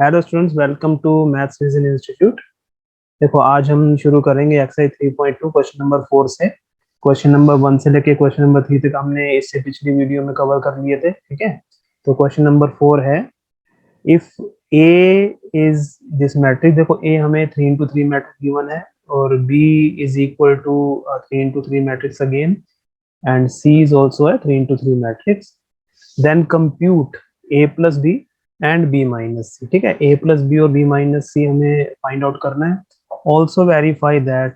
Hello students, welcome to Maths Vision Institute. देखो, आज हम शुरू करेंगे एक्सरसाइज 3.2 क्वेश्चन नंबर 4 से। क्वेश्चन नंबर 1 से लेके क्वेश्चन नंबर 3 तक हमने इससे पिछली वीडियो में कवर कर लिए थे। ठीक है, तो क्वेश्चन नंबर 4 है, if A is this matrix. देखो, ए हमें 3 into 3 मैट्रिक्स गिवन है और B is equal to 3 into 3 matrix again, and C is also है 3 into 3 matrix. Then compute A plus B and B minus C. ठीक है, A plus B और B minus C हमें find out करना है। Also verify that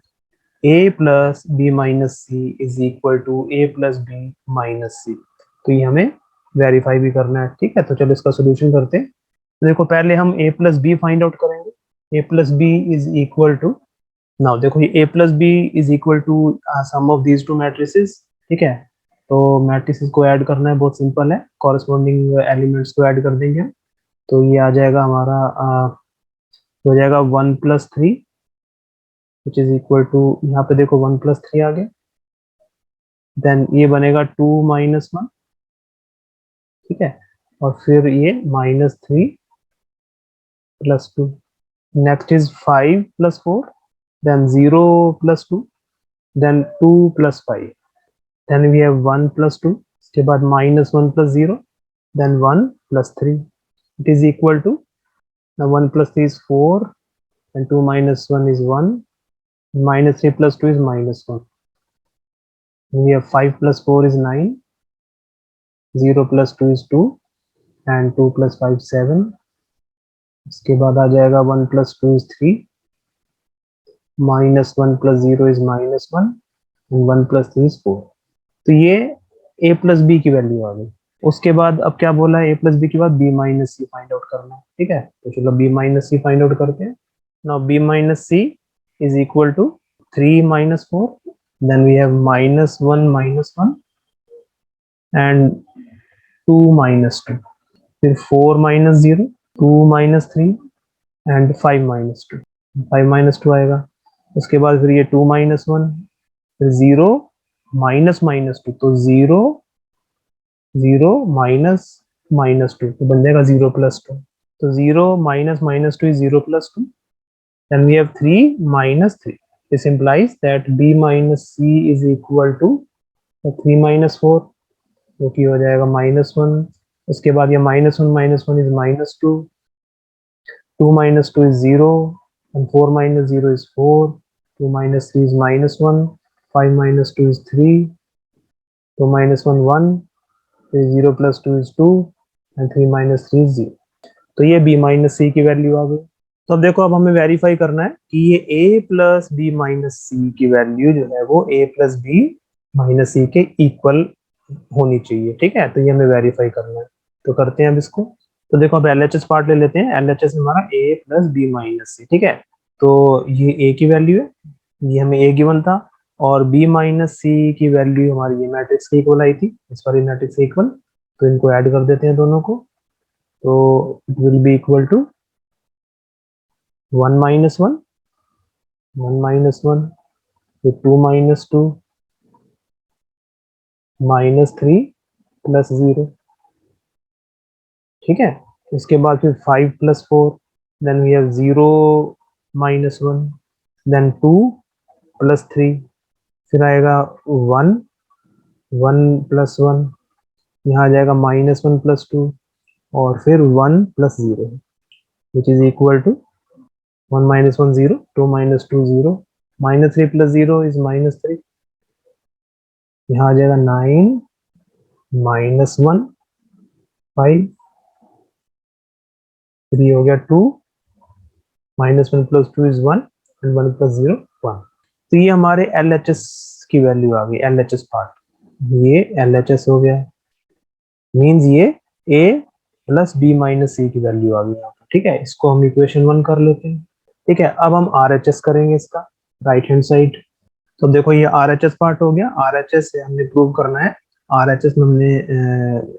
A plus B minus C is equal to A plus B minus C. तो ये हमें verify भी करना है। ठीक है, तो चलो इसका सोल्यूशन करते हैं। तो देखो, पहले हम A plus B find out करेंगे। A plus B is equal to, now देखो, ये A plus B is equal to sum of these two matrices. ठीक है, तो मैट्रिसेस को ऐड करना है, बहुत सिंपल है, कॉरेस्पॉन्डिंग एलिमेंट्स को ऐड कर देंगे हम। तो ये आ जाएगा हमारा हो जाएगा 1 + 3 विच इज इक्वल टू, यहाँ पे देखो 1 + 3 आ गया। देन ये बनेगा 2 - 1। ठीक है, और फिर ये -3 + 2। Next is 5 + 4, then 0 + 2, then 2 + 5, then we have 1 + 2, इसके बाद -1 + 0, then 1 + 3। It is equal to, now 1 + 3 is 4, and 2 - 1 is 1, -3 + 2 is -1. We have 5 + 4 is 9, 0 + 2 is 2, and 2 + 5 7. इसके बाद आ जाएगा 1 + 2 is 3, -1 + 0 is -1, and 1 + 3 is 4. तो ये a + b की वैल्यू आ गई। उसके बाद अब क्या बोला है, a + b के बाद b - c फाइंड आउट करना है। ठीक है, तो चलो b - c फाइंड आउट करते हैं। Now b - c is equal to 3 - 4, then we have -1 - 1 and 2 - 2, फिर 4 - 0, 2 - 3 and 5 - 2, 5 - 2 आएगा। उसके बाद फिर ये 2 - 1, फिर 0 -2, तो 0 0 -2, तो बन जाएगा 0 + 2। तो 0 -2 is 0 + 2, then we have 3 - 3. This implies that b - c is equal to 3 - 4, जो कि हो जाएगा -1। उसके बाद ये -1 - 1 is -2, 2 - 2 is 0, and 4 - 0 is 4, 2 - 3 is -1, 5 - 2 is 3, 2 - 1 1, 0 + 2 is 2, and 3 - 3 is 0। तो ये b - c की वैल्यू आ गई। तो अब देखो, अब हमें वेरीफाई करना है कि ये a + b - c की वैल्यू जो है वो a + b - c के इक्वल होनी चाहिए। ठीक है, तो ये हमें वेरीफाई करना है, तो करते हैं अब इसको। तो देखो, अब LHS पार्ट ले लेते हैं। LHS हमारा a + b - c। ठीक है, तो ये a की वैल्यू है, ये हमें a गिवन था, और b - c की वैल्यू हमारी ये मैट्रिक्स के इक्वल आई थी, इस वाली मैट्रिक्स के इक्वल। तो इनको ऐड कर देते हैं दोनों को। तो it will be equal to 1 - 1, 1 - 1, फिर 2 - 2, -3 + 0। ठीक है, इसके बाद फिर 5 + 4, देन वी हैव 0 - 1, देन 2 + 3, फिर आएगा 1, 1 + 1, यहाँ आ जाएगा -1 + 2, और फिर 1 + 0, विच इज इक्वल टू 1 - 1 0, 2 - 2 0, -3 + 0 इज -3, यहाँ आ जाएगा 9 -1 5, 3 हो गया 2, -1 + 2 is 1, and 1 + 0 1। तो ये हमारे LHS की वैल्यू आ गई, LHS पार्ट, ये LHS हो गया, मींस ये a + b - c की वैल्यू आ गई यहाँ पर। ठीक है, इसको हम इक्वेशन 1 कर लेते हैं। ठीक है, अब हम RHS करेंगे इसका, राइट हैंड साइड। तो देखो, ये RHS पार्ट हो गया। RHS से हमने प्रूव करना है, RHS में हमने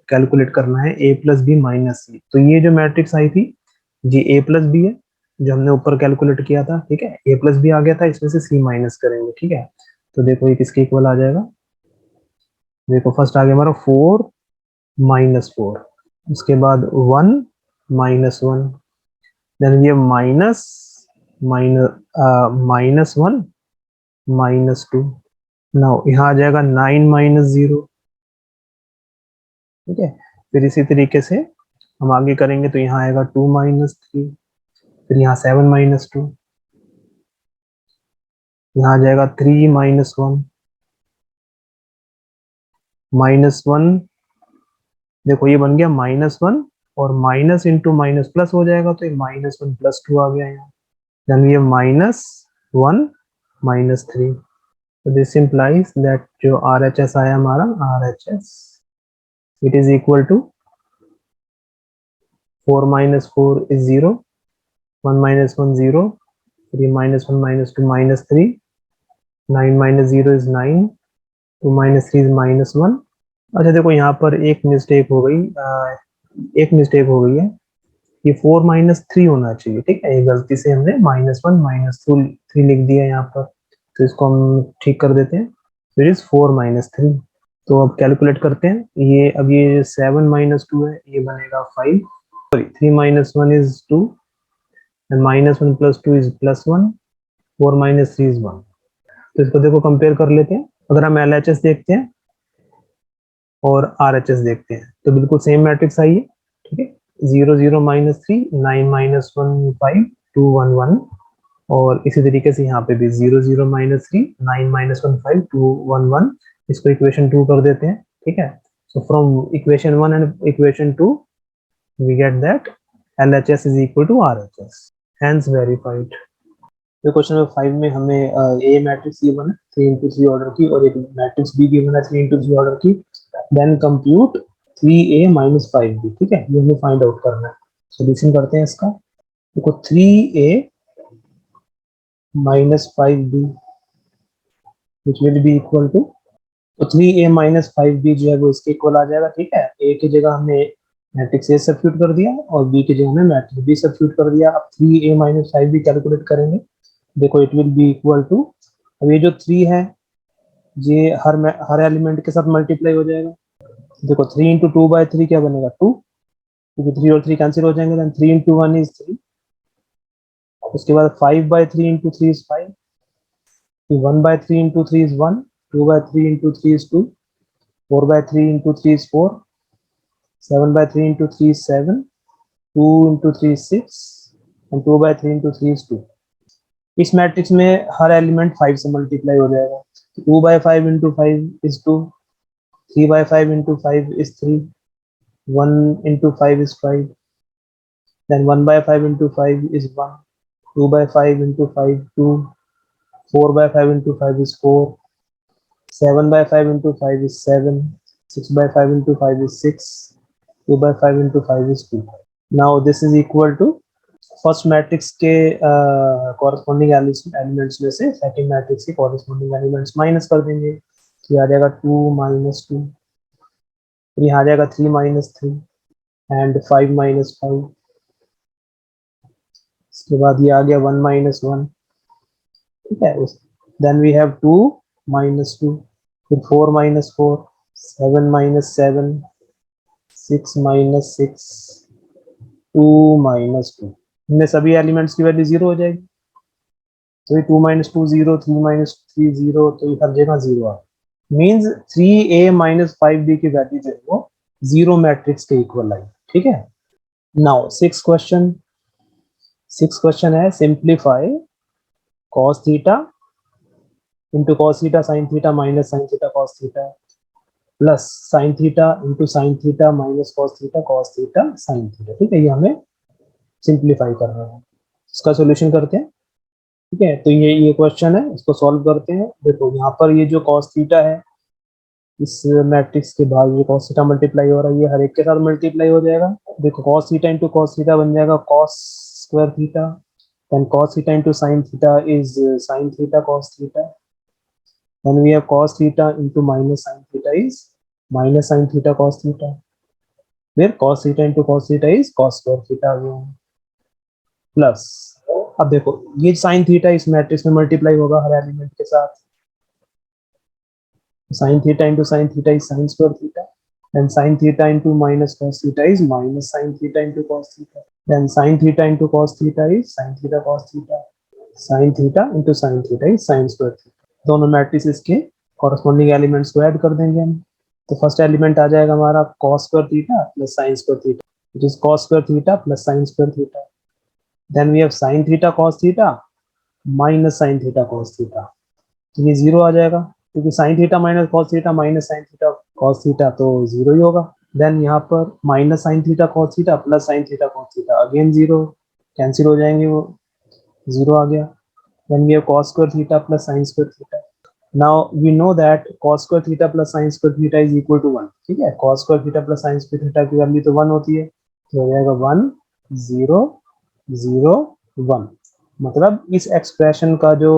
कैलकुलेट करना है a + b - c। तो ये जो मैट्रिक्स आई थी, ये a + b है, जो हमने ऊपर कैलकुलेट किया था। ठीक है, a + b आ गया था, इसमें से c माइनस करेंगे। ठीक है, तो देखो ये किसके इक्वल आ जाएगा। देखो, फर्स्ट आ गया हमारा 4 -4, उसके बाद 1 -1, देन वी हैव -1 -2। नाउ यहाँ आ जाएगा 9 -0, ठीक है। फिर इसी तरीके से हम आगे करेंगे तो यहाँ आएगा 2 -3, फिर यहाँ 7 -2, यहाँ आ जाएगा 3 -1 -1। देखो ये बन गया -1 और माइनस इंटू माइनस प्लस हो जाएगा, तो ये -1 +2 आ गया यहाँ। देन ये -1 -3, तो दिस इंप्लाइज दैट जो RHS आया हमारा, RHS it is equal to 4 -4 is 0, 1 -1 0, 3 -1 -2 -3, 9 -0 is 9, 2 -3 is -1। अच्छा देखो यहाँ पर एक मिस्टेक हो गई, है, ये 4 -3 होना चाहिए, ठीक है। ये गलती से हमने -1 -3 लिख दिया यहाँ पर, तो इसको हम ठीक कर देते हैं। फिर इज 4 -3, तो अब कैलकुलेट करते हैं। ये अब ये 7 -2 है, ये बनेगा 5, sorry 3 -1 is 2 and -1 + 2 is +1, 4 -3 is 1। तो इसको देखो कंपेयर कर लेते हैं। अगर हम LHS देखते हैं और RHS देखते हैं तो बिल्कुल सेम मैट्रिक्स आई है, ठीक है। 0 0 -3, 9 -1 5, 2 1 1, और इसी तरीके से यहाँ पे भी 0 0 -3, 9 -1 5, 2 1 1। इसको इक्वेशन 2 कर देते हैं, ठीक है। So from equation 1 and equation 2 we get that LHS is equal to RHS, hence verified। तो क्वेश्चन नंबर 5 में हमें ए मैट्रिक्स गिवन है 3 × 3 ऑर्डर की, और एक मैट्रिक्स बी गिवन है 3 × 3 ऑर्डर की। देन कंप्यूट 3a - 5b, ठीक है, ये हमें फाइंड आउट करना है। सॉल्यूशन करते हैं इसका। देखो 3a - 5b which will be equal to, तो 3a - 5b जो है वो इसके इक्वल आ जाएगा, ठीक है। a की जगह हमने मैट्रिक्स ए सब्स्टिट्यूट कर दिया और b की जगह हमने मैट्रिक्स बी सब्स्टिट्यूट कर दिया। अब 3a - 5b कैलकुलेट करेंगे। देखो it will be equal to, अब ये जो 3 है ये हर एलिमेंट के साथ मल्टीप्लाई हो जाएगा। देखो 3 × 2/3 क्या बनेगा 2, क्योंकि 3 और 3 कैंसिल हो जाएंगे। 3 × 1 is 3, उसके बाद 5/3 × 3 is 5, 1/3 × 3 is 1, 2/3 × 3 is 2, 4/3 × 3 is 4, 7/3 × 3 is 7, 2 × 3 is 6 and 2/3 × 3 is 2। इस मैट्रिक्स में हर एलिमेंट 5 से मल्टीप्लाई हो जाएगा। 2/5 × 5 is 2, 3/5 × 5 is 3, 1 × 5 is 5, then 1/5 × 5 is 1, 2/5 × 5 2, 4/5 × 5 is 4, 7/5 × 5 is 7, 6/5 × 5 is 6, 2/5 × 5 is 2। Now this is equal to first matrix के कॉरेस्पॉन्डिंग एलिमेंट्स में से सेकंड मैट्रिक्स के corresponding elements minus कर देंगे, तो आ जाएगा 2 - 2, फिर यहाँ आ जाएगा 3 - 3 एंड 5 - 5, इसके बाद ये आ गया 1 - 1, ठीक है। देन वी हैव 2 - 2, फिर 4 - 4, 7 - 7, 6 - 6, 2 - 2। इनमें सभी एलिमेंट्स की वैल्यू 0 हो जाएगी, तो ये 2 - 2 0, 3 - 3 0, तो ये हर जगह 0 आ मीन्स 3a - 5b की वैल्यू जो है वो 0 मैट्रिक्स के इक्वल आई, ठीक है। नाउ सिक्स क्वेश्चन है, simplify cos theta into cos theta sin theta minus sin theta cos theta plus sin theta into sin theta minus cos theta sin theta, ठीक है। ये हमें सिंप्लीफाई करना है, इसका सॉल्यूशन करते हैं, ठीक है। तो ये क्वेश्चन है, इसको सॉल्व करते हैं। देखो यहाँ पर ये जो cos थीटा है, इस मैट्रिक्स के बाद ये cos थीटा मल्टीप्लाई हो रहा है, ये हर एक के साथ मल्टीप्लाई हो जाएगा। देखो cos theta into cos theta बन जाएगा cos square theta, then cos theta into sin theta is sin theta cos theta, then we have cos theta into minus sin theta is minus sin theta cos theta, where cos theta into cos theta is cos square theta again, plus अब देखो ये sin theta इस matrix में multiply होगा हर element के साथ, sin theta into sin theta is sin square theta, then sin theta into minus cos theta is minus sin theta into cos theta, then sin theta into cos theta is sin theta cos theta, sin theta into sin theta is sin square theta। दोनों matrices के corresponding elements को add कर देंगे हम। तो first element आ जाएगा हमारा cos square theta plus sin square theta, which is cos square theta plus sin square theta, then we have sin theta cos theta minus sin theta cos theta, तो ये zero आ जाएगा क्योंकि sin theta minus cos theta minus sin theta cos theta तो zero ही होगा। Then यहाँ पर minus sin theta cos theta plus sin theta cos theta again zero, cancel हो जाएंगे, वो जीरो आ गया। Then we have cos square theta plus sin square theta. Now we know that cos square theta plus sin square theta is equal to 1, ठीक है। cos square theta plus sin square theta की value तो 1 होती है, तो हो जाएगा 1 0 0 1। मतलब इस एक्सप्रेशन का जो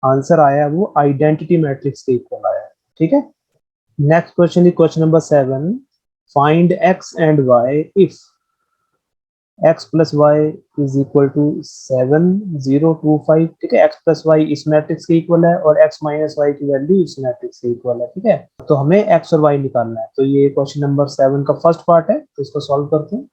आंसर आया वो आइडेंटिटी मैट्रिक्स के इक्वल आया, ठीक है। Next question is question number 7, find x and y if x plus y is equal to 7 0 2 5, ठीक है। x प्लस वाई इस मैट्रिक्स के इक्वल है और x माइनस वाई की वैल्यू इस मैट्रिक्स के इक्वल है, ठीक है। तो हमें x और y निकालना है, तो ये क्वेश्चन नंबर 7 का फर्स्ट पार्ट है, तो इसको सॉल्व करते हैं,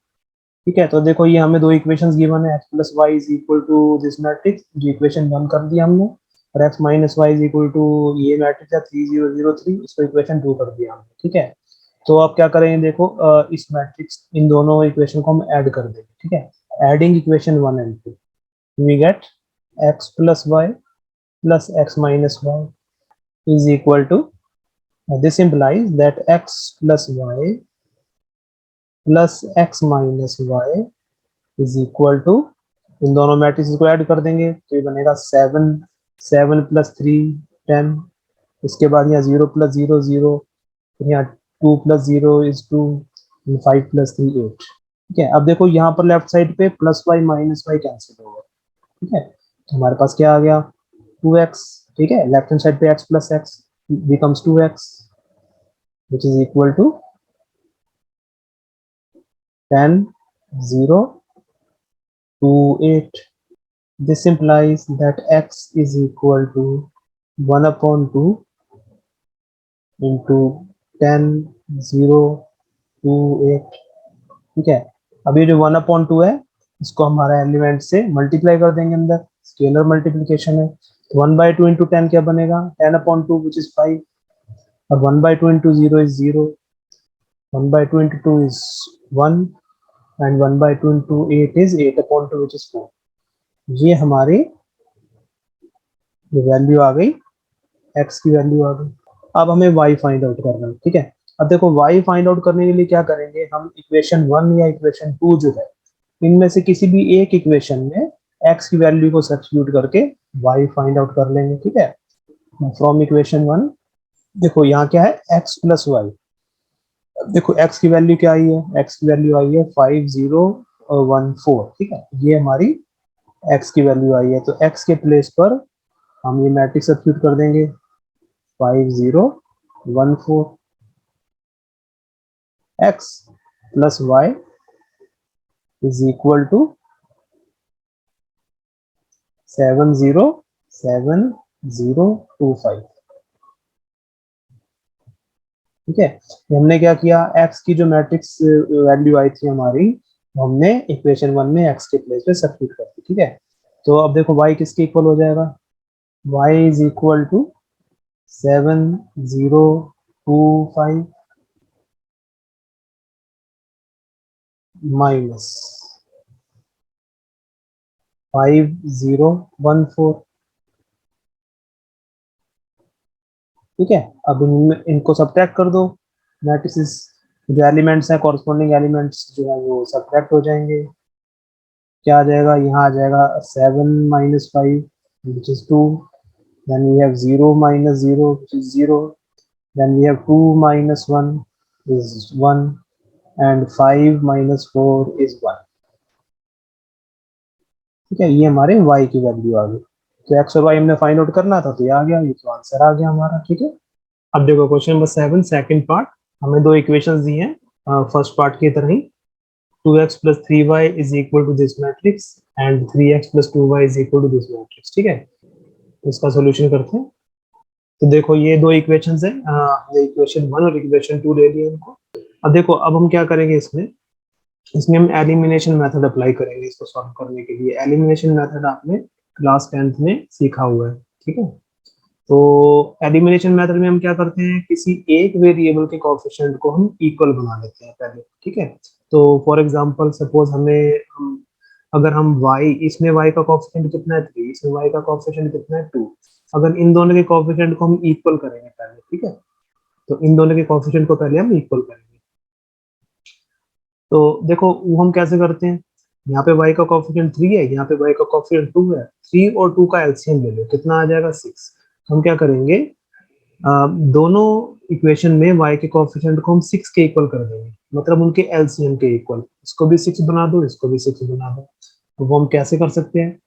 ठीक है। तो देखो ये हमें दो इक्वेशंस गिवन है, x plus y is equal to this matrix, जो इक्वेशन 1 कर दिया हमने, और x minus Y is equal to ये मैट्रिक्स है 3 0 0 3, इसको इक्वेशन 2 कर दिया हमने, ठीक है। तो अब क्या करेंगे, देखो इस मैट्रिक्स इन दोनों इक्वेशन को हम ऐड कर देंगे, ठीक है। Adding equation 1 and 2 we get x plus Y plus x minus Y is equal to, this implies that x plus Y plus x minus Y is equal to, इन दोनों matrix को add कर देंगे तो ये बनेगा 7 7 प्लस 3 10, इसके बाद यहाँ 0 प्लस 0 0, यहाँ 2 प्लस 0 इज 2, 5 प्लस 3 8, ठीक है। अब देखो यहाँ पर लेफ्ट साइड पे plus y minus y cancel होगा, ठीक है। तो हमारे पास क्या आ गया 2x, ठीक है। लेफ्ट हैंड साइड पे x plus x becomes 2x which is equal to 10 0 2 8। This implies that x is equal to 1 upon 2 into 10 0 2 8, ठीक है। अब ये जो 1 अपॉन 2 है इसको हमारा एलिमेंट से मल्टीप्लाई कर देंगे, अंदर स्केलर मल्टीप्लिकेशन है, तो 1 बाई 2 इंटू 10 क्या बनेगा 10 अपॉन 2 विच इज 5, और 1 by 2 into 0 is 0, 1 by 2 into 2 is 1, and 1 by 2 into 8 is 8 upon 2 which is 4। ये हमारी जो वैल्यू आ गई x की वैल्यू आ गई। अब हमें y फाइंड आउट करना है, ठीक है। अब देखो y फाइंड आउट करने के लिए क्या करेंगे, हम इक्वेशन 1 या इक्वेशन 2 जो है इनमें से किसी भी एक इक्वेशन में x की वैल्यू को सब्स्टिट्यूट करके y फाइंड आउट कर लेंगे, ठीक है। फ्रॉम इक्वेशन 1 देखो यहाँ क्या है x प्लस वाई, देखो x की वैल्यू क्या आई है, x की वैल्यू आई है 5 0 1 4, ठीक है। ये हमारी x की वैल्यू आई है, तो x के प्लेस पर हम ये मैट्रिक्स सब्स्टिट्यूट कर देंगे 5 0 1 4, x plus y is equal to 7 0 7 0 2 5, ठीक है। हमने क्या किया, x की जो मैट्रिक्स वैल्यू आई थी हमारी, हमने इक्वेशन 1 में x के प्लेस पे सब्स्टिट्यूट कर दी, ठीक है। तो अब देखो y किसके इक्वल हो जाएगा, y is equal to 7 0 2 5 minus 5 0 1 4, ठीक है। अब इनको सब्ट्रैक्ट कर दो, मैट्रिसेस जो एलिमेंट्स हैं कॉरस्पॉन्डिंग एलिमेंट्स जो है वो सब्ट्रैक्ट हो जाएंगे। क्या आ जाएगा, यहाँ आ जाएगा 7 minus 5 which is 2, then we have 0 minus 0 which is 0, then we have 2 minus 1 is 1, and 5 minus 4 is 1, ठीक है। ये हमारे y की वैल्यू आ गई। तो x और y हमने फाइंड आउट करना था, तो ये आ गया, ये तो आंसर आ गया हमारा, ठीक है। अब देखो क्वेश्चन नंबर 7 सेकंड पार्ट, हमें दो इक्वेशंस दी हैं फर्स्ट पार्ट की तरह ही, 2x plus 3y is equal to this matrix and 3x plus 2y is equal to this matrix, ठीक है। तो इसका सॉल्यूशन करते हैं। तो देखो ये दो इक्वेशंस हैं, इक्वेशन 1 और इक्वेशन 2 ले लिए इनको। अब देखो, अब हम क्या करेंगे इसमें, इसमें हम एलिमिनेशन मेथड अप्लाई करेंगे इसको सॉल्व करने के लिए। एलिमिनेशन मेथड आपने क्लास 10th में सीखा हुआ है, ठीक है। तो एलिमिनेशन मेथड में हम क्या करते हैं, किसी एक वेरिएबल के कोएफिशिएंट को हम इक्वल बना लेते हैं पहले, ठीक है। तो फॉर एग्जांपल सपोज हम अगर हम y, इसमें y का कोएफिशिएंट कितना है 3, इसमें y का कोएफिशिएंट कितना है 2, अगर इन दोनों के कोएफिशिएंट को हम इक्वल करेंगे पहले, ठीक है। तो इन दोनों के कोएफिशिएंट को पहले हम इक्वल करेंगे। तो देखो वो हम कैसे करते हैं, यहाँ पे y का कोएफिशिएंट 3 है, यहाँ पे y का कोएफिशिएंट 2 है, 3 और 2 का एलसीएम ले लो, कितना आ जाएगा 6। हम क्या करेंगे, दोनों इक्वेशन में y के कोएफिशिएंट को हम 6 के इक्वल कर देंगे, मतलब उनके एलसीएम के इक्वल। इसको भी 6 बना दो, इसको भी 6 बना दो। तो वो हम कैसे कर सकते हैं,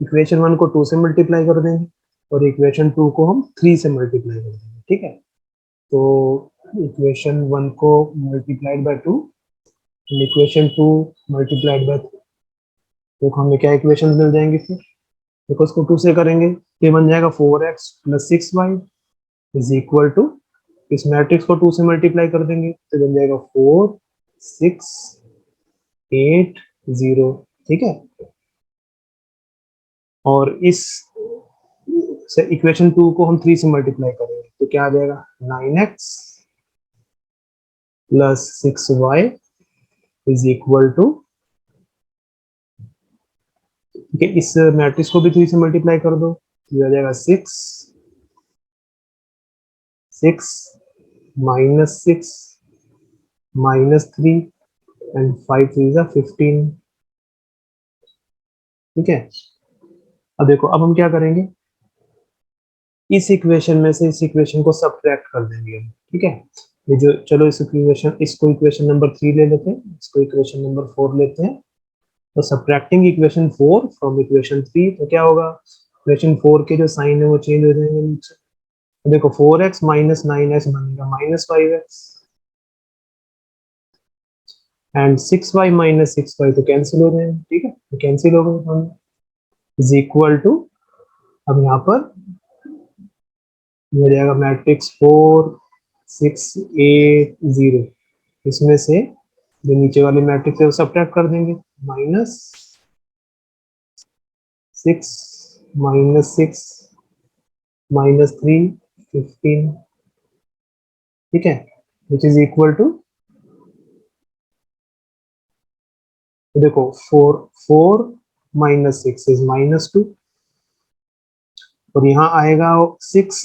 इक्वेशन 1 को 2 से मल्टीप्लाई कर देंगे और इक्वेशन 2 को हम 3 से मल्टीप्लाई कर देंगे, ठीक है। तो इक्वेशन 1 को multiplied by 2, equation 2 multiplied by 3, देखो हमें क्या इक्वेशन मिल जाएंगे फिर। देखो इसको 2 से करेंगे, ये बन जाएगा 4x plus 6y is equal to, इस मैट्रिक्स को 2 से मल्टीप्लाई कर देंगे तो बन जाएगा 4 6 8 0, ठीक है। और इस इक्वेशन 2 को हम 3 से मल्टीप्लाई करेंगे तो क्या आ जाएगा 9x plus 6y is equal to, ठीक है, इस मैट्रिक्स को भी 3 से मल्टीप्लाई कर दो तो ये आ जाएगा 6 6 माइनस 6 माइनस 3 एंड 5 3 जा 15, ठीक है। अब देखो, अब हम क्या करेंगे, इस इक्वेशन में से इस इक्वेशन को सब्ट्रैक्ट कर देंगे हम, ठीक है। ये जो, चलो इस इक्वेशन, इसको इक्वेशन नंबर 3 ले लेते हैं, इसको इक्वेशन नंबर 4 लेते हैं। तो सब्ट्रैक्टिंग इक्वेशन 4 फ्रॉम इक्वेशन 3, तो क्या होगा, इक्वेशन 4 के जो साइन है वो चेंज हो जाएंगे नीचे। तो देखो 4x माइनस 9x बनेगा minus 5x, and 6y minus 6y तो कैंसिल हो जाएंगे, ठीक है, तो कैंसिल हो गए, इज इक्वल टू, अब यहाँ पर हो जाएगा मैट्रिक्स 4 6 8 0, इसमें से जो नीचे वाले मैट्रिक्स है वो सब्ट्रैक्ट कर देंगे, माइनस 6 माइनस 6 माइनस 3 15, ठीक है, विच इज इक्वल टू, तो देखो 4 4 माइनस 6 इज माइनस 2, और यहाँ आएगा 6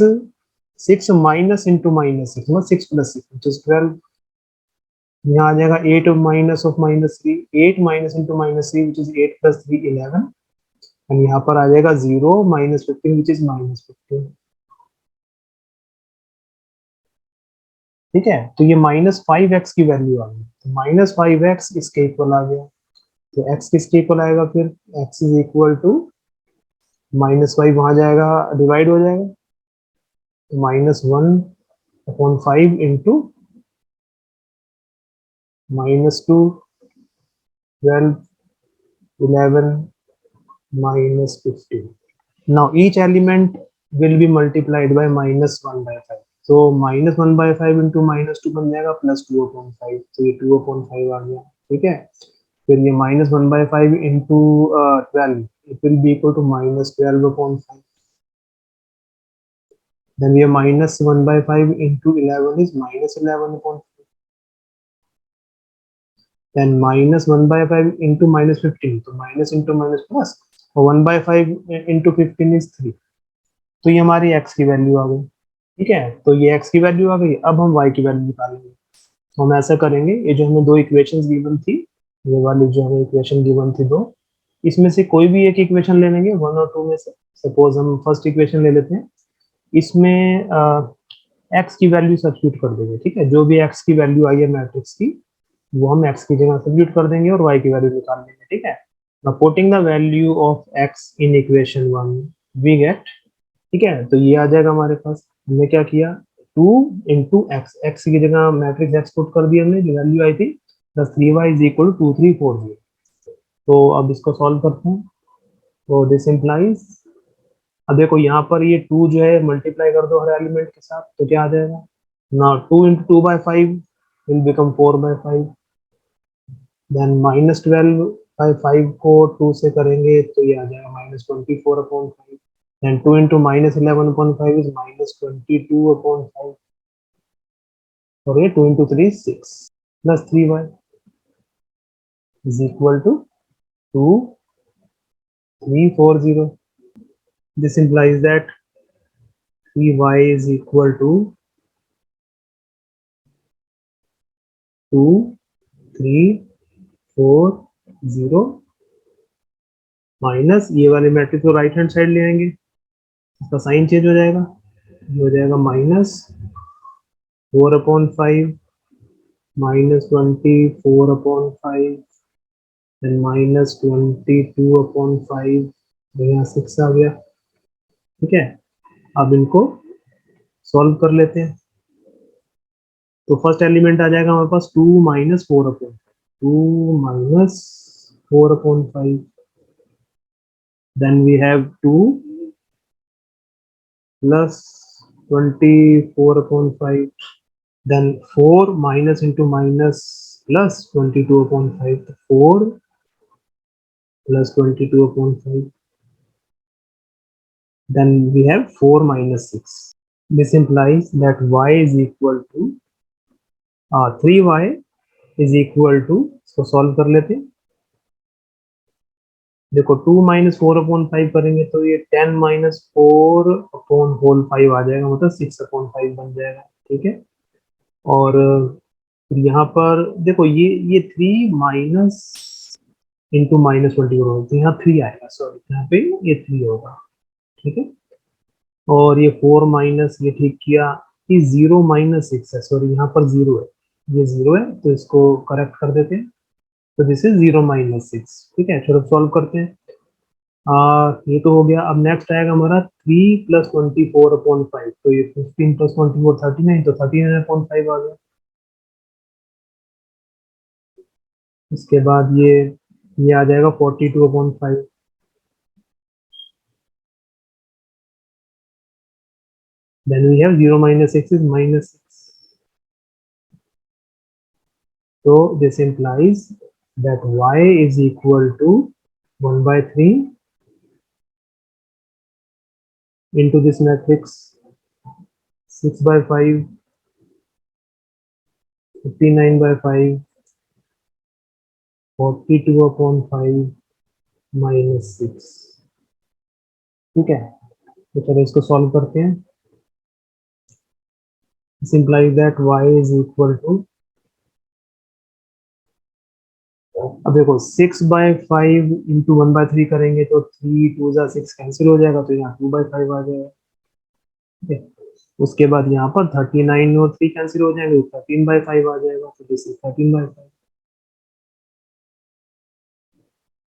6 माइनस इंटू माइनस 6, मतलब 6 प्लस 6 विच इज 12, यहाँ आ जाएगा 8 minus of minus 3, 8 minus into minus 3 which is 8 plus 3 11, and यहाँ पर आ जाएगा 0 माइनस 15 विच इज माइनस 15, ठीक है। तो ये माइनस 5x की वैल्यू आ गई, तो माइनस 5x इसके इक्वल आ गया। तो x किसके इक्वल आएगा फिर, x is equal to minus 5 वहां जाएगा, डिवाइड हो जाएगा, तो minus 1/5 into minus 2 12 11 minus 15. Now each element will be multiplied by minus 1/5. So minus 1/5 into minus 2 बन जाएगा प्लस 2/5, तो ये 2/5 आ गया, ठीक है। फिर ये minus 1/5 into 12, it will be equal to minus 12/5. Then we have minus 1/5 into 11 is minus 11/5. Then minus 1/5 into minus 15, तो minus into minus plus, और 1/5 into 15 is 3, तो ये हमारी x की वैल्यू आ गई, ठीक है। तो ये x की वैल्यू आ गई, अब हम y की वैल्यू निकालेंगे। तो हम ऐसा करेंगे, ये जो हमें दो इक्वेशंस गिवन थी, ये वाली जो हमें इक्वेशन गिवन थी दो, इसमें से कोई भी एक इक्वेशन ले लेंगे, 1 और 2 में से। सपोज हम फर्स्ट इक्वेशन ले लेते हैं, इसमें x की वैल्यू सब्स्टिट्यूट कर देंगे, ठीक है। जो भी x की वैल्यू आई है मैट्रिक्स की, वो हम x की जगह सब्स्टिट्यूट कर देंगे और y की वैल्यू निकाल लेंगे, ठीक है। Now putting the value of x in equation 1 we get, ठीक है, तो ये आ जाएगा हमारे पास। हमने क्या किया, 2 इंटू एक्स, एक्स की जगह मैट्रिक्स एक्स पुट कर दिया हमने, जो वैल्यू आई थी, plus 3y is equal to 2 3 4 0। तो अब इसको सॉल्व करते हैं, तो दिस इम्प्लाइज, अब देखो यहाँ पर ये 2 जो है मल्टीप्लाई कर दो हर एलिमेंट के साथ, तो क्या आ जाएगा ना, 2 इंटू 2/5 will become 4/5. देन -12/5 को 2 से करेंगे तो ये आ जाएगा -24/5. Then 2 into -11/5 is -22/5. और ये 2 into 3 is 6 plus 3y is equal to 2340. This implies that 3y is equal to 2340 minus ये वाले मैट्रिक्स को राइट हैंड साइड ले आएंगे, इसका साइन चेंज हो जाएगा, ये हो जाएगा -4/5 -24/5 एंड -22/5. यहाँ 6 आ गया. ठीक है, अब इनको सॉल्व कर लेते हैं. तो फर्स्ट एलिमेंट आ जाएगा हमारे पास 2 - 4/5. Then we have 2 plus 24/5. Then 4 minus into minus plus 22/5. 4 plus 22/5. Then we have 4 minus 6. This implies that y is equal to 3y is equal to, इसको सॉल्व कर लेते हैं. देखो 2 - 4/5 करेंगे तो ये 10 - 4/5 आ जाएगा, मतलब 6/5 बन जाएगा. ठीक है, और यहाँ पर देखो ये 3 माइनस इंटू -20 होगा तो यहाँ 3 आएगा, सॉरी यहाँ पे ये 3 होगा. ठीक है, और ये 4 माइनस ये ठीक किया, ये 0 - 6 है, सॉरी यहाँ पर 0 है, ये 0 है तो इसको करेक्ट कर देते हैं. तो दिस इज 0 - 6. ठीक है, चलो सॉल्व करते हैं. ये तो हो गया. अब नेक्स्ट आएगा हमारा 3 + 24/5. तो ये 15 + 24 39, तो 39/5 आ गया. इसके बाद ये आ जाएगा 42/5. Then we have 0 - 6 is -6. So this implies that y is equal to 1/3 into this matrix 6/5, 59/5, 42/5 -6. ठीक है, तो चलो इसको सॉल्व करते हैं. This implies that y is equal to, अब देखो 6/5 इंटू 1/3 करेंगे तो 3 2 जा 6 कैंसिल हो जाएगा, तो यहाँ 2/5 आ जाएगा. ठीक है, उसके बाद यहाँ पर 39 और 3 कैंसिल हो जाएंगे, 13/5 आ जाएगा, तो दिस इज 13/5.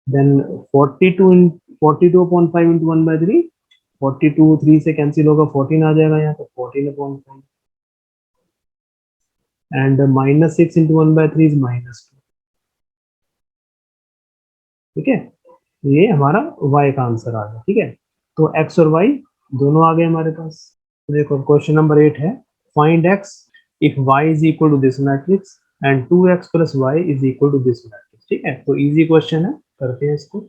देन 42/5 इंटू 1/3, 42 3 से कैंसिल होगा, 14 आ जाएगा यहाँ, तो 14/5. And -6 into 1/3 is -2. ठीक है, ये हमारा y का आंसर आ गया. ठीक है, तो x और y दोनों आ गए हमारे पास. तो देखो क्वेश्चन नंबर 8 है, find x if y is equal to this matrix and 2x plus y is equal to this matrix. ठीक है, तो इजी क्वेश्चन है, करते हैं इसको.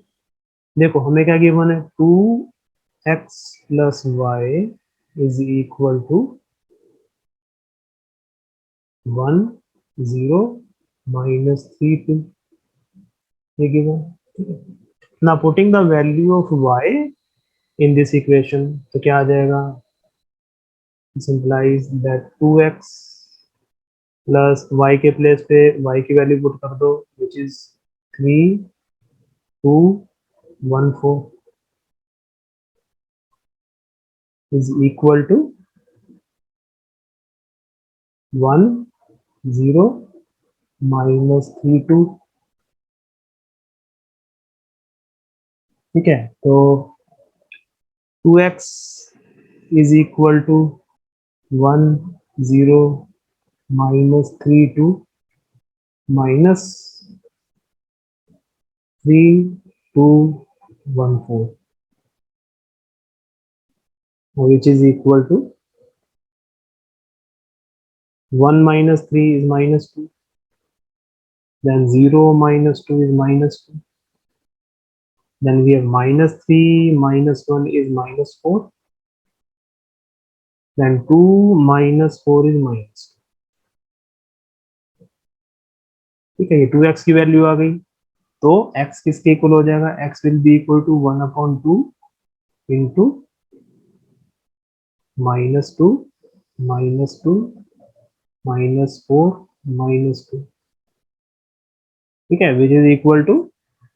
देखो हमें क्या गिवन है, 2x plus y is equal to 1 0 -3 2, ये गिवन. ठीक है, now putting the value of y in this equation, तो क्या आ जाएगा, this implies that 2x plus y के प्लेस पे y की वैल्यू पुट कर दो, which is 3 2 1 4 is equal to 1 0 -3 2. ठीक है, तो 2x is equal to 1 0 -3 2 minus 3 2 1 4, which is equal to 1 minus 3 is minus 2, then 0 minus 2 is minus 2, then we have minus 3 minus 1 is minus 4, then 2 minus 4 is minus 2. ठीक है, ये 2x की value आ गई, तो x किसके इक्वल हो जाएगा, x will be equal to 1/2 into -2 -2 -4 -2, ठीक है, विच इज इक्वल टू,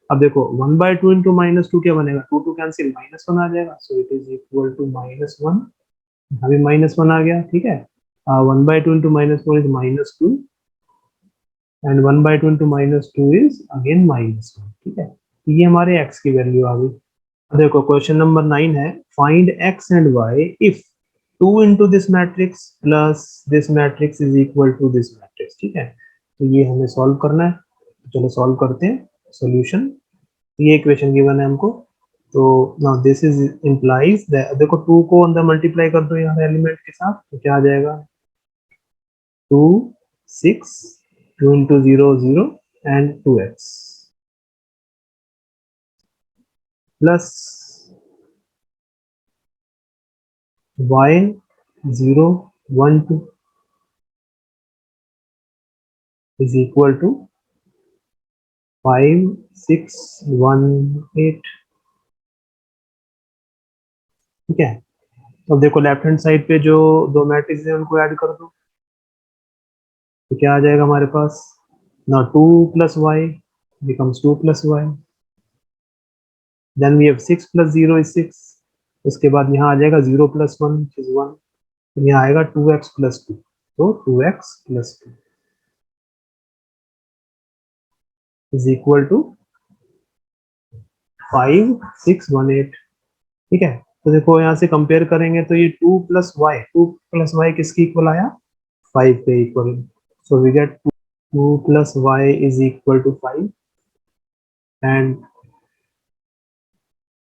अब देखो 1/2 इंटू -2 क्या बनेगा, 2 2 कैंसिल, -1 आ जाएगा, so it is equal to -1, अभी -1 आ गया, ठीक है। 1/2 into -4 is -2 and 1/2 into -2 is again -1, ठीक है, तो ये हमारे x की वैल्यू आ गई। देखो क्वेश्चन नंबर 9 है, find x and y if 2 into this matrix plus this matrix is equal to this matrix, ठीक है, तो ये हमें सॉल्व करना है, तो चलो सॉल्व करते हैं। सॉल्यूशन, ये इक्वेशन गिवन है हमको, तो नाउ दिस इज इंप्लाइज देखो 2 को अंदर मल्टीप्लाई कर दो यहाँ एलिमेंट के साथ, तो क्या आ जाएगा, 2 6 2 into 0 0 and 2x plus y 0 1 2 is equal to 5 6 1 8, ठीक है। अब देखो लेफ्ट हैंड साइड पे जो दो मैट्रिक्स है उनको ऐड कर दो, तो क्या आ जाएगा हमारे पास, ना 2 plus y becomes 2 plus y, then we have 6 plus 0 is 6, उसके बाद यहाँ आ जाएगा 0 प्लस 1 इज 1, तो यहाँ आएगा 2x प्लस 2, तो 2x plus 2 is equal to 5 6 1 8, ठीक है। तो देखो यहाँ से कंपेयर करेंगे तो ये 2 प्लस वाई किसकी इक्वल आया, 5 के equal, so we get 2 plus y is equal to 5, and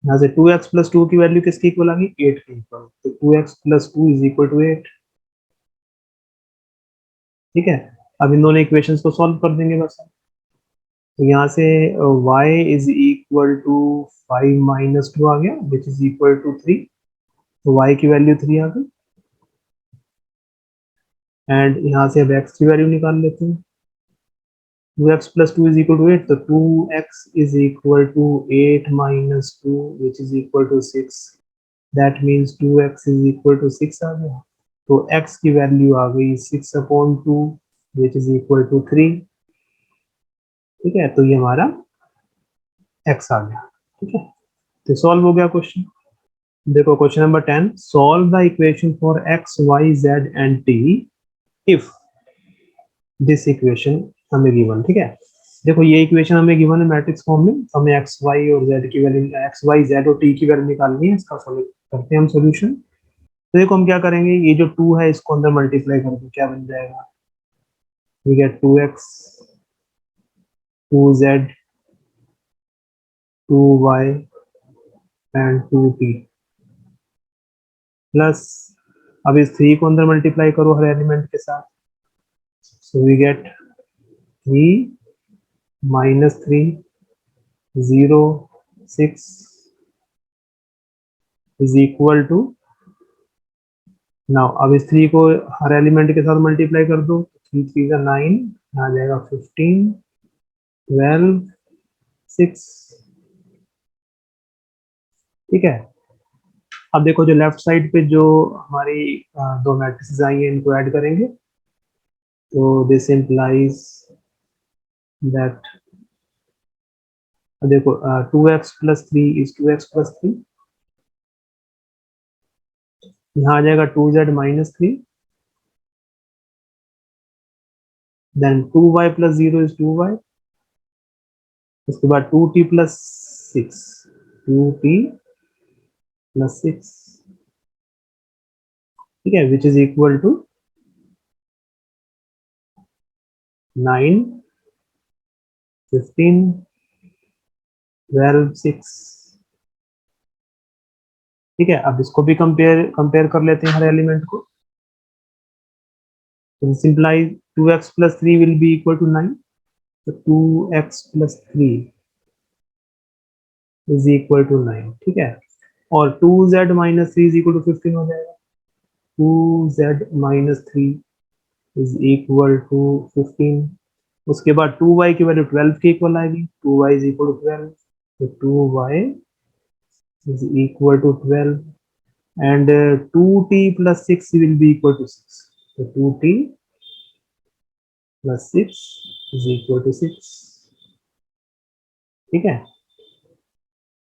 यहाँ से 2x प्लस 2 की वैल्यू किसकी इक्वल आ गई, 8 की इक्वल, तो 2x plus 2 is equal to 8, ठीक है। अब इन दोनों इक्वेशंस को सॉल्व कर देंगे बस, तो यहाँ से y is equal to 5 minus 2 आ गया विच इज इक्वल टू 3, तो y की वैल्यू 3 आ गई, एंड यहाँ से अब x की वैल्यू निकाल लेते हैं, 2x plus 2 is equal to 8, तो 2x is equal to 8 minus 2 which is equal to 6, that means 2x is equal to 6 आ गया, तो x की वैल्यू आ गई 6/2 विच इज इक्वल टू 3, ठीक है, तो ये हमारा x आ गया, ठीक है, तो सॉल्व हो गया क्वेश्चन। देखो question number 10, solve the equation for x y z and t if this equation हमें गिवन, ठीक है। देखो ये इक्वेशन हमें गिवन है मैट्रिक्स फॉर्म में, तो हमें x y और z की वैल्यू, x y z और t की वैल्यू निकालनी है, इसका सॉल्व करते हैं हम सॉल्यूशन। तो देखो हम क्या करेंगे, ये जो 2 है इसको अंदर मल्टीप्लाई कर दो, क्या बन जाएगा, we get 2x 2z 2y and 2t plus, अब इस 3 को अंदर मल्टीप्लाई करो हर एलिमेंट के साथ, so we get 3 minus 3 0 6 is equal to, now अब इस 3 को हर एलिमेंट के साथ मल्टीप्लाई कर दो, 3 3 का 9, आ जाएगा 15 12 6, ठीक है। अब देखो जो लेफ्ट साइड पे जो हमारी दो मैट्रिक्स आई हैं इनको ऐड करेंगे, तो दिस इम्प्लाइज दैट, देखो 2x plus 3 is 2x plus 3, यहाँ आ जाएगा 2z minus 3, then 2y plus 0 is 2y, उसके बाद 2t प्लस 6 2t प्लस 6, ठीक है, विच इज इक्वल टू 9 15 12 6, ठीक है। अब इसको भी कंपेयर कर लेते हैं हर एलिमेंट को, This implies 2x plus 3 will be equal to 9. So 2x plus 3 is equal to 9. ठीक है, और 2z minus 3 is equal to 15 हो जाएगा. 2z minus 3 is equal to 15. उसके बाद 2y की वैल्यू 12 के इक्वल आएगी. 2y is equal to 12. So 2y is equal to 12. And 2t plus 6 will be equal to 6. So 2t plus 6 is equal to 6. ठीक है,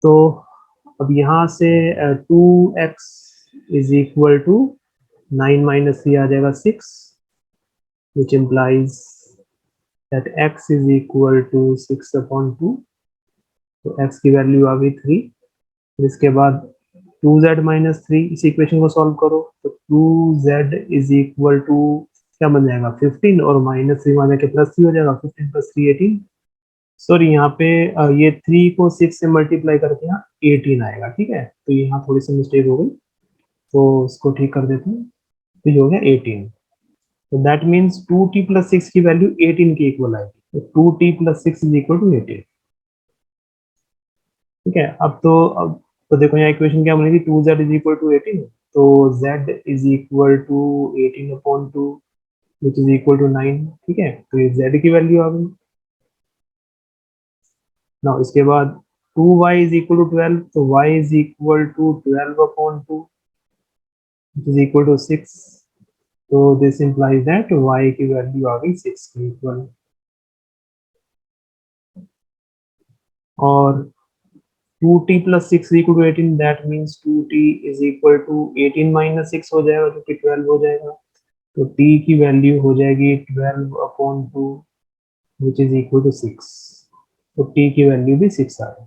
तो अब यहाँ से 2x is equal to 9 minus 3 आ जाएगा 6, which implies that x is equal to 6 upon 2. तो x की value आ गई 3. फिर इसके बाद 2z minus 3, इस इक्वेशन को सॉल्व करो तो 2z is equal to क्या बन जाएगा 15, और माइनस 3 आ जाके प्लस 3 हो जाएगा. 15 plus 3 18. सॉरी, यहाँ पे ये 3 को 6 से मल्टीप्लाई करके यहाँ 18 आएगा. ठीक है, तो यहाँ थोड़ी सी मिस्टेक हो गई, तो इसको ठीक कर देते हैं. तो ये हो गया 18. तो दैट मीन्स 2t plus 6 की वैल्यू 18 के इक्वल आएगी. तो 2t plus 6 is equal to 18. ठीक है, अब तो देखो यहाँ इक्वेशन क्या बनेगी, 2z is equal to 18. तो z is equal to 18 upon 2 which is equal to 9. ठीक है, तो ये z की वैल्यू आ गई. नाउ इसके बाद 2y is equal to 12. तो y is equal to 12 upon 2 which is equal to 6. तो दिस implies that y की वैल्यू आ गई 6 के इक्वल. और 2t plus 6 is equal to 18. that means 2t is equal to 18 minus 6 हो जाएगा, जो कि 12 हो जाएगा. तो t की वैल्यू हो जाएगी 12 upon 2 which is equal to 6. तो t की वैल्यू भी 6 आ गई.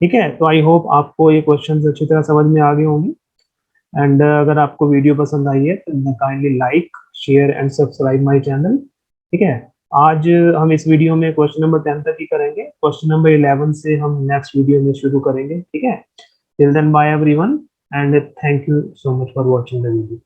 ठीक है, तो आई होप आपको ये क्वेश्चंस अच्छी तरह समझ में आ गए होंगे. एंड अगर आपको वीडियो पसंद आई है तो kindly like, share and subscribe my channel. ठीक है, आज हम इस वीडियो में क्वेश्चन नंबर 10 तक ही करेंगे. क्वेश्चन नंबर 11 से हम नेक्स्ट वीडियो में शुरू करेंगे. ठीक है, till then bye everyone and thank you so much for watching the video.